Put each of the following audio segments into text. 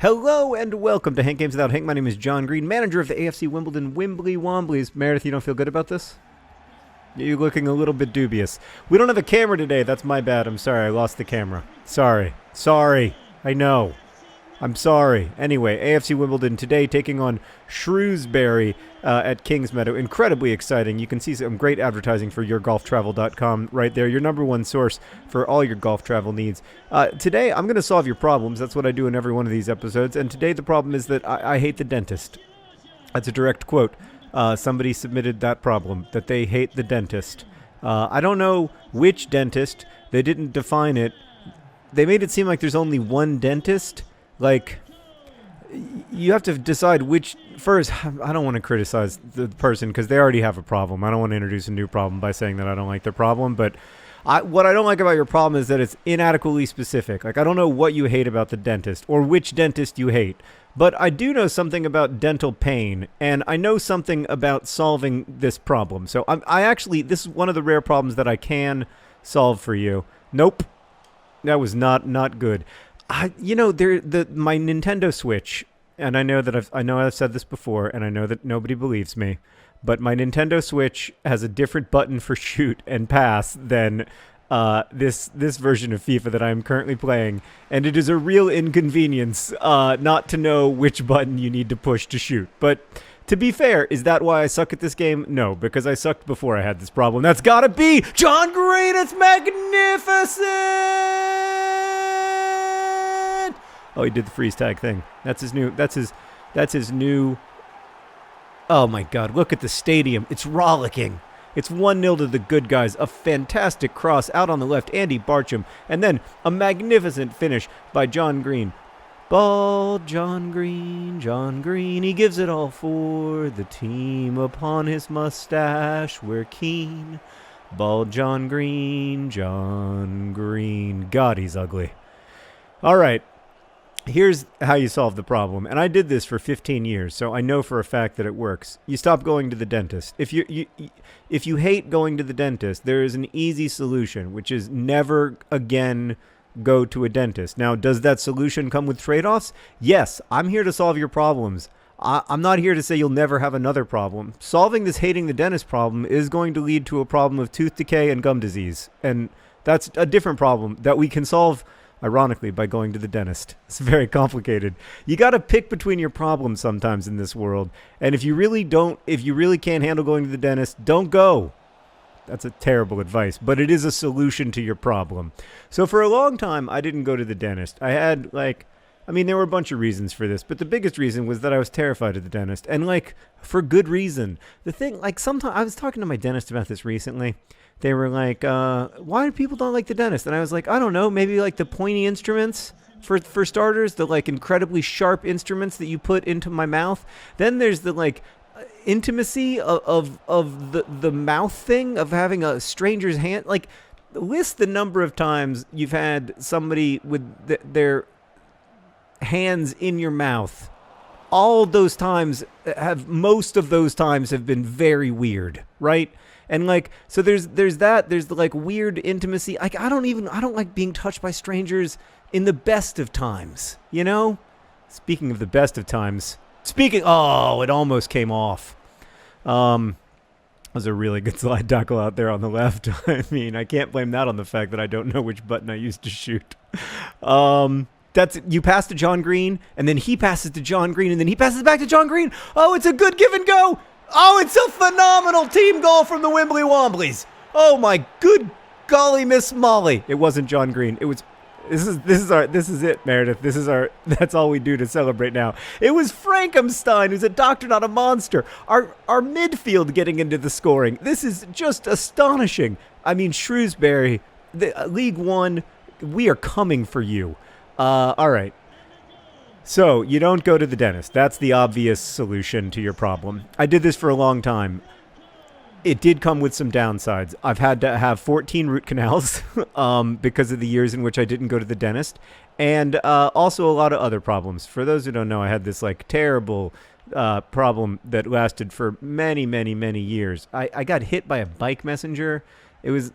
Hello and welcome to Hank Games Without Hank. My name is John Green, manager of the AFC Wimbledon Wimbly Womblys. Meredith, you don't feel good about this? You're looking a little bit dubious. We don't have a camera today. That's my bad. I'm sorry. I lost the camera. Sorry. I know. I'm sorry. Anyway, AFC Wimbledon today taking on Shrewsbury at Kingsmeadow. Incredibly exciting. You can see some great advertising for yourgolftravel.com right there. Your number one source for all your golf travel needs. Today, I'm going to solve your problems. That's what I do in every one of these episodes. And today, the problem is that I hate the dentist. That's a direct quote. Somebody submitted that problem, that they hate the dentist. I don't know which dentist. They didn't define it. They made it seem like there's only one dentist. Like, you have to decide which. First, I don't want to criticize the person because they already have a problem. I don't want to introduce a new problem by saying that I don't like their problem. But what I don't like about your problem is that it's inadequately specific. Like, I don't know what you hate about the dentist or which dentist you hate. But I do know something about dental pain, and I know something about solving this problem. So I actually, this is one of the rare problems that I can solve for you. Nope. That was not good. My Nintendo Switch, and I know I've said this before, and I know that nobody believes me, but my Nintendo Switch has a different button for shoot and pass than this version of FIFA that I am currently playing, and it is a real inconvenience not to know which button you need to push to shoot. But to be fair, is that why I suck at this game? No, because I sucked before I had this problem. That's gotta be John Green. It's magnificent. Oh, he did the freeze tag thing. That's his new. Oh my God! Look at the stadium. It's rollicking. It's 1-0 to the good guys. A fantastic cross out on the left, Andy Barcham, and then a magnificent finish by John Green. Ball, John Green, he gives it all for the team. Upon his mustache, we're keen. Ball, John Green. God, he's ugly. All right. Here's how you solve the problem. And I did this for 15 years, so I know for a fact that it works. You stop going to the dentist. If you hate going to the dentist, there is an easy solution, which is never again go to a dentist. Now, does that solution come with trade-offs? Yes, I'm here to solve your problems. I'm not here to say you'll never have another problem. Solving this hating the dentist problem is going to lead to a problem of tooth decay and gum disease. And that's a different problem that we can solve, ironically, by going to the dentist. It's very complicated. You got to pick between your problems sometimes in this world. And if you really can't handle going to the dentist, don't go. That's a terrible advice, but it is a solution to your problem. So for a long time, I didn't go to the dentist. There were a bunch of reasons for this, but the biggest reason was that I was terrified of the dentist, and for good reason. The thing, sometimes I was talking to my dentist about this recently. They were like, why do people don't like the dentist? And I was like, I don't know, maybe the pointy instruments for starters, the incredibly sharp instruments that you put into my mouth. Then there's the intimacy of the mouth thing, of having a stranger's hand. List the number of times you've had somebody with their hands in your mouth. Most of those times have been very weird, right? And so there's the weird intimacy. I don't like being touched by strangers in the best of times, you know? Speaking of the best of times, it almost came off. That was a really good slide tackle out there on the left. I mean, I can't blame that on the fact that I don't know which button I used to shoot. You pass to John Green, and then he passes to John Green, and then he passes back to John Green. Oh, it's a good give and go. Oh, it's a phenomenal team goal from the Wimbly Womblys. Oh my good golly, Miss Molly. It wasn't John Green. It was. This is it, Meredith. That's all we do to celebrate now. It was Frankenstein, who's a doctor, not a monster. Our midfield getting into the scoring. This is just astonishing. I mean, Shrewsbury, League One, we are coming for you. All right. So you don't go to the dentist. That's the obvious solution to your problem. I did this for a long time. It did come with some downsides. I've had to have 14 root canals because of the years in which I didn't go to the dentist, and also a lot of other problems. For those who don't know, I had this terrible problem that lasted for many, many, many years. I got hit by a bike messenger. It was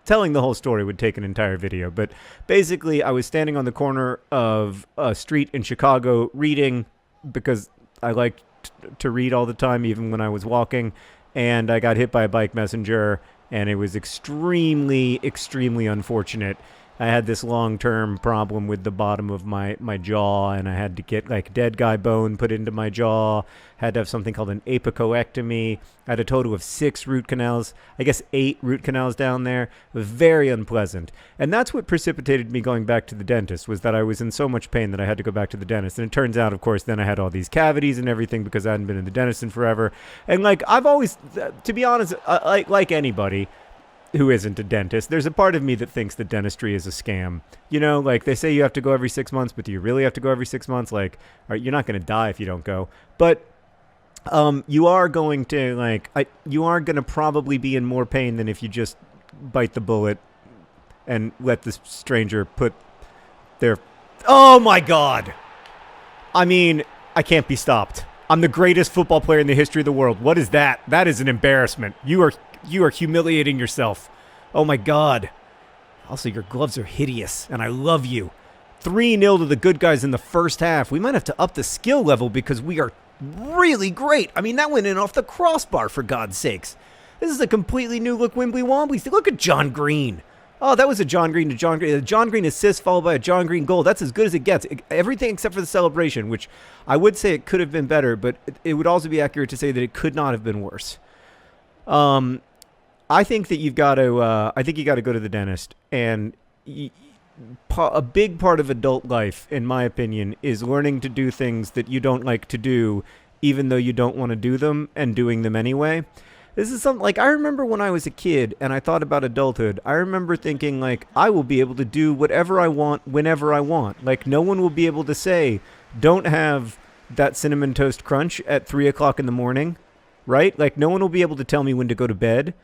telling the whole story would take an entire video. But basically, I was standing on the corner of a street in Chicago reading because I liked to read all the time, even when I was walking. And I got hit by a bike messenger, and it was extremely, extremely unfortunate. I had this long-term problem with the bottom of my jaw, and I had to get like dead guy bone put into my jaw. Had to have something called an apicoectomy. I had a total of 6 root canals. I guess 8 root canals down there. It was very unpleasant. And that's what precipitated me going back to the dentist, was that I was in so much pain that I had to go back to the dentist. And it turns out, of course, then I had all these cavities and everything because I hadn't been in the dentist in forever. And like, I've always, to be honest, like anybody who isn't a dentist, there's a part of me that thinks that dentistry is a scam. You know, like they say you have to go every 6 months, but do you really have to go every 6 months? Like, you're not going to die if you don't go. But you are going to, you are going to probably be in more pain than if you just bite the bullet and let the stranger put their... Oh, my God! I mean, I can't be stopped. I'm the greatest football player in the history of the world. What is that? That is an embarrassment. You are humiliating yourself. Oh, my God. Also, your gloves are hideous, and I love you. 3-0 to the good guys in the first half. We might have to up the skill level because we are really great. I mean, that went in off the crossbar, for God's sakes. This is a completely new look Wimbly Womblys. Look at John Green. Oh, that was a John Green to John Green. A John Green assist followed by a John Green goal. That's as good as it gets. Everything except for the celebration, which I would say it could have been better, but it would also be accurate to say that it could not have been worse. I think that you've got to. I think you got to go to the dentist, and a big part of adult life, in my opinion, is learning to do things that you don't like to do, even though you don't want to do them, and doing them anyway. This is something like I remember when I was a kid and I thought about adulthood. I remember thinking like I will be able to do whatever I want whenever I want. Like no one will be able to say, don't have that cinnamon toast crunch at 3 o'clock in the morning, right? Like no one will be able to tell me when to go to bed.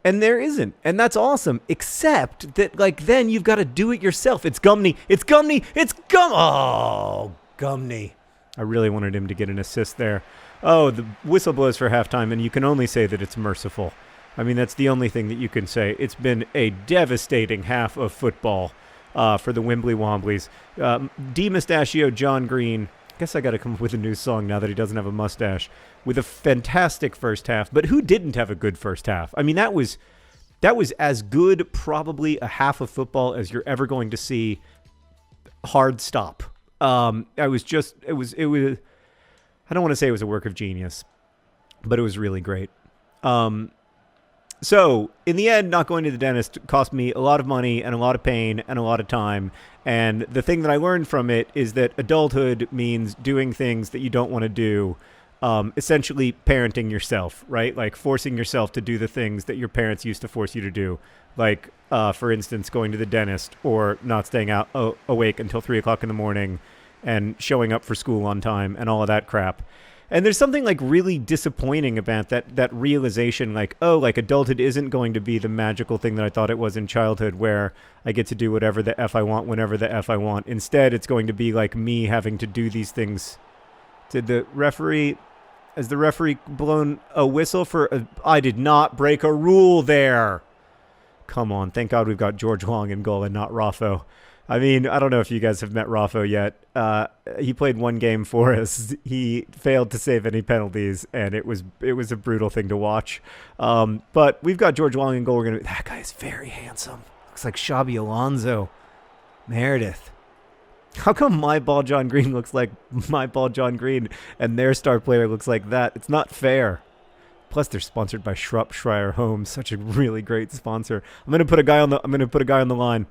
And there isn't. And that's awesome. Except that like then you've got to do it yourself. It's Gumney. It's Gumney. It's Oh, Gumney. I really wanted him to get an assist there. Oh, the whistle blows for halftime, and you can only say that it's merciful. I mean, that's the only thing that you can say. It's been a devastating half of football for the Wimbly Womblys. De-mustachio John Green. I guess I got to come up with a new song now that he doesn't have a mustache. With a fantastic first half. But who didn't have a good first half? I mean, that was as good probably a half of football as you're ever going to see. Hard stop. It was I don't want to say it was a work of genius, but it was really great. So, in the end, not going to the dentist cost me a lot of money and a lot of pain and a lot of time. And the thing that I learned from it is that adulthood means doing things that you don't want to do. Essentially parenting yourself, right? Like forcing yourself to do the things that your parents used to force you to do. Like, for instance, going to the dentist or not staying out awake until 3 o'clock in the morning and showing up for school on time and all of that crap. And there's something like really disappointing about that realization, like, oh, like adulthood isn't going to be the magical thing that I thought it was in childhood where I get to do whatever the F I want whenever the F I want. Instead, it's going to be like me having to do these things. Has the referee blown a whistle for I did not break a rule there. Come on. Thank God we've got George Long in goal and not Raffo. I mean, I don't know if you guys have met Raffo yet. He played one game for us. He failed to save any penalties, and it was a brutal thing to watch. But we've got George Long in goal. That guy is very handsome. Looks like Xabi Alonso. Meredith. How come my ball John Green looks like my ball John Green, and their star player looks like that? It's not fair. Plus, they're sponsored by Shropshire Homes, such a really great sponsor. I'm gonna put a guy on the line.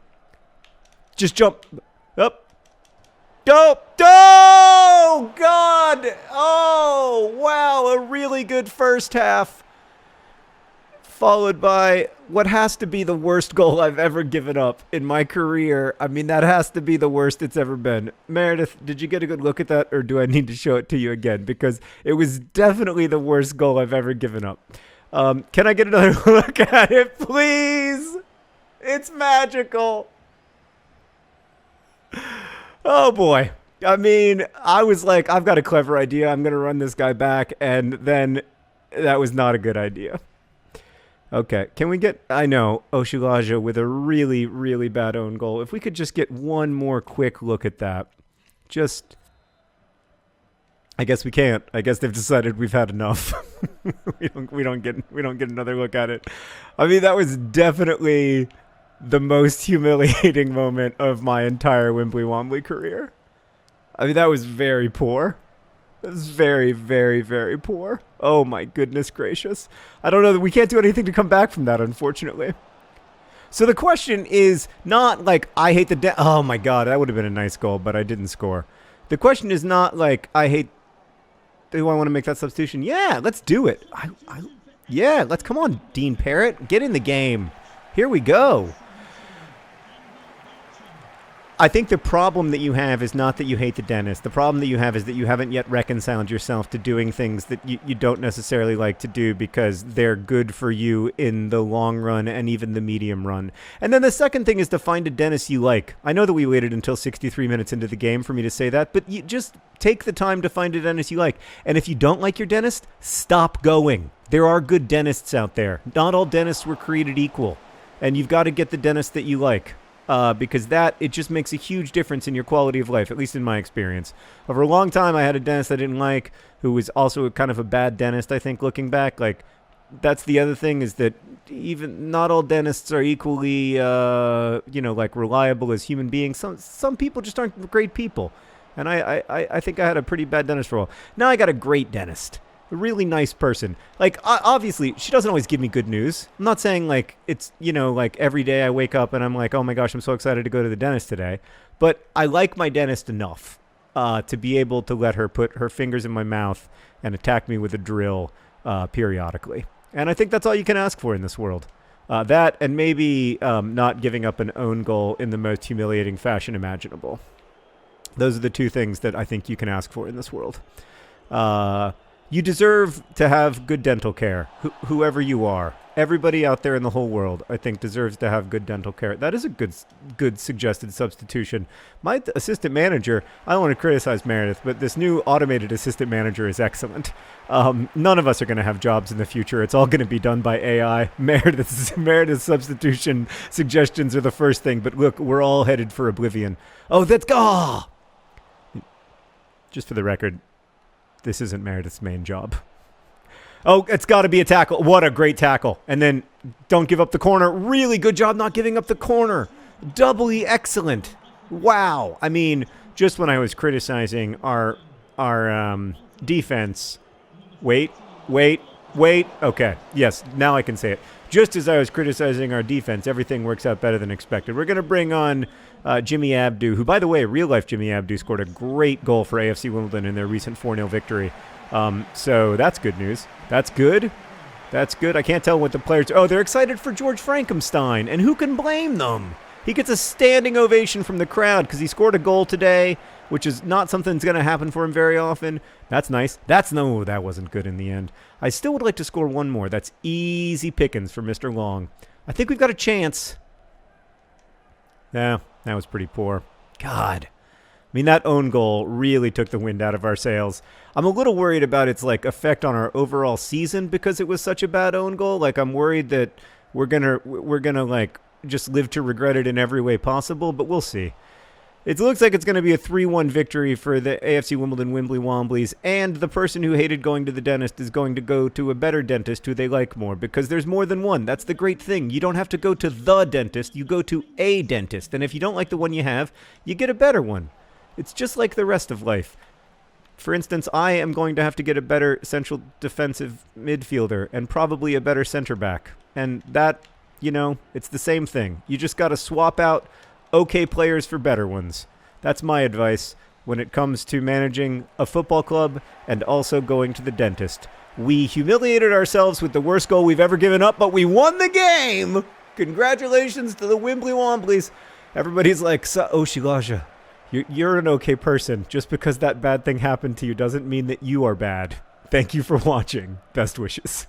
Just jump up. Go! Oh, God! Oh, wow. A really good first half. Followed by what has to be the worst goal I've ever given up in my career. I mean, that has to be the worst it's ever been. Meredith, did you get a good look at that, or do I need to show it to you again? Because it was definitely the worst goal I've ever given up. Can I get another look at it, please? It's magical. Oh, boy. I mean, I was like, I've got a clever idea. I'm going to run this guy back. And then that was not a good idea. Okay, can we get, I know, Oshilaja with a really, really bad own goal. If we could just get one more quick look at that. Just, I guess we can't. I guess they've decided we've had enough. we don't get another look at it. I mean, that was definitely the most humiliating moment of my entire Wimbly Wombly career. I mean, that was very poor. That was very, very, very poor. Oh my goodness gracious. I don't know that we can't do anything to come back from that, unfortunately. So the question is not like, I hate the oh my god, that would have been a nice goal, but I didn't score. The question is not like, do I want to make that substitution? Yeah, let's do it. Yeah, let's, come on, Dean Parrott. Get in the game. Here we go. I think the problem that you have is not that you hate the dentist. The problem that you have is that you haven't yet reconciled yourself to doing things that you don't necessarily like to do because they're good for you in the long run and even the medium run. And then the second thing is to find a dentist you like. I know that we waited until 63 minutes into the game for me to say that, but you just take the time to find a dentist you like. And if you don't like your dentist, stop going. There are good dentists out there. Not all dentists were created equal. And you've got to get the dentist that you like. Because it just makes a huge difference in your quality of life, at least in my experience. Over a long time, I had a dentist I didn't like, who was also kind of a bad dentist, I think, looking back. Like, that's the other thing, is that even not all dentists are equally, like, reliable as human beings. Some people just aren't great people. And I think I had a pretty bad dentist for a while. Now I got a great dentist. A really nice person. Like, obviously, she doesn't always give me good news. I'm not saying, like, it's, like, every day I wake up and I'm like, oh my gosh, I'm so excited to go to the dentist today. But I like my dentist enough to be able to let her put her fingers in my mouth and attack me with a drill periodically. And I think that's all you can ask for in this world. That, and maybe not giving up an own goal in the most humiliating fashion imaginable. Those are the two things that I think you can ask for in this world. You deserve to have good dental care, whoever you are. Everybody out there in the whole world, I think, deserves to have good dental care. That is a good suggested substitution. My assistant manager, I don't want to criticize Meredith, but this new automated assistant manager is excellent. None of us are going to have jobs in the future. It's all going to be done by AI. Meredith's substitution suggestions are the first thing, but look, we're all headed for oblivion. Oh, that's... Oh! Just for the record, this isn't Meredith's main job. Oh, it's got to be a tackle. What a great tackle. And then don't give up the corner. Really good job not giving up the corner. Doubly excellent. Wow. I mean, just when I was criticizing our defense. Wait. Okay. Yes, now I can say it. Just as I was criticizing our defense, everything works out better than expected. We're going to bring on Jimmy Abdu, who, by the way, real-life Jimmy Abdu scored a great goal for AFC Wimbledon in their recent 4-0 victory. So that's good news. That's good. I can't tell what the players... Oh, they're excited for George Frankenstein, and who can blame them? He gets a standing ovation from the crowd because he scored a goal today, which is not something that's going to happen for him very often. That's nice. That wasn't good in the end. I still would like to score one more. That's easy pickings for Mr. Long. I think we've got a chance. Yeah, that was pretty poor. God. I mean, that own goal really took the wind out of our sails. I'm a little worried about its, like, effect on our overall season because it was such a bad own goal. Like, I'm worried that we're gonna like, just live to regret it in every way possible, but we'll see. It looks like it's going to be a 3-1 victory for the AFC Wimbledon Wimbly Womblys, and the person who hated going to the dentist is going to go to a better dentist who they like more, because there's more than one. That's the great thing. You don't have to go to the dentist. You go to a dentist, and if you don't like the one you have, you get a better one. It's just like the rest of life. For instance, I am going to have to get a better central defensive midfielder and probably a better center back. And that, it's the same thing. You just got to swap out okay players for better ones. That's my advice when it comes to managing a football club and also going to the dentist. We humiliated ourselves with the worst goal we've ever given up, but we won the game! Congratulations to the Wimbly Womblys. Everybody's like, Oshilaja, you're an okay person. Just because that bad thing happened to you doesn't mean that you are bad. Thank you for watching. Best wishes.